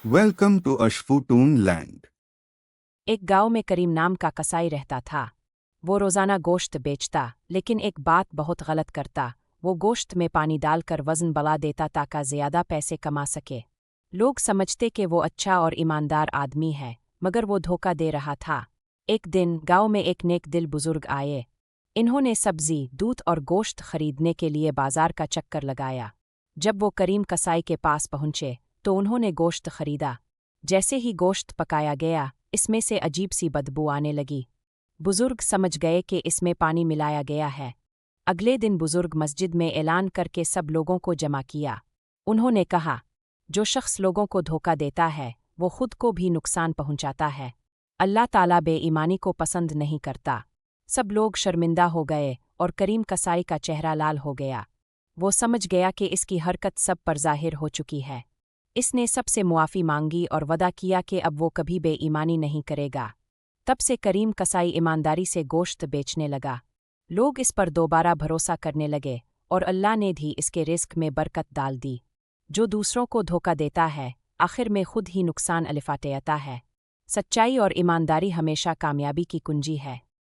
Welcome to Ashfutun Land. एक गांव में करीम नाम का कसाई रहता था। वो रोज़ाना गोश्त बेचता, लेकिन एक बात बहुत गलत करता। वो गोश्त में पानी डालकर वज़न बढ़ा देता ताकि ज़्यादा पैसे कमा सके। लोग समझते कि वो अच्छा और ईमानदार आदमी है, मगर वो धोखा दे रहा था। एक दिन गांव में एक नेक दिल बुजुर्ग आए। इन्होंने सब्जी, दूध और गोश्त खरीदने के लिए बाजार का चक्कर लगाया। जब वो करीम कसाई के पास पहुंचे तो उन्होंने गोश्त खरीदा। जैसे ही गोश्त पकाया गया, इसमें से अजीब सी बदबू आने लगी। बुजुर्ग समझ गए कि इसमें पानी मिलाया गया है। अगले दिन बुजुर्ग मस्जिद में ऐलान करके सब लोगों को जमा किया। उन्होंने कहा, जो शख्स लोगों को धोखा देता है वो खुद को भी नुकसान पहुंचाता है। अल्लाह ताला बेईमानी को पसंद नहीं करता। सब लोग शर्मिंदा हो गए और करीम कसाई का चेहरा लाल हो गया। वो समझ गया कि इसकी हरकत सब पर ज़ाहिर हो चुकी है। इसने सबसे मुआफ़ी मांगी और वदा किया कि अब वो कभी बेईमानी नहीं करेगा। तब से करीम कसाई ईमानदारी से गोश्त बेचने लगा। लोग इस पर दोबारा भरोसा करने लगे और अल्लाह ने भी इसके रिस्क में बरकत डाल दी। जो दूसरों को धोखा देता है, आखिर में खुद ही नुकसान अलिफाटेता है। सच्चाई और ईमानदारी हमेशा कामयाबी की कुंजी है।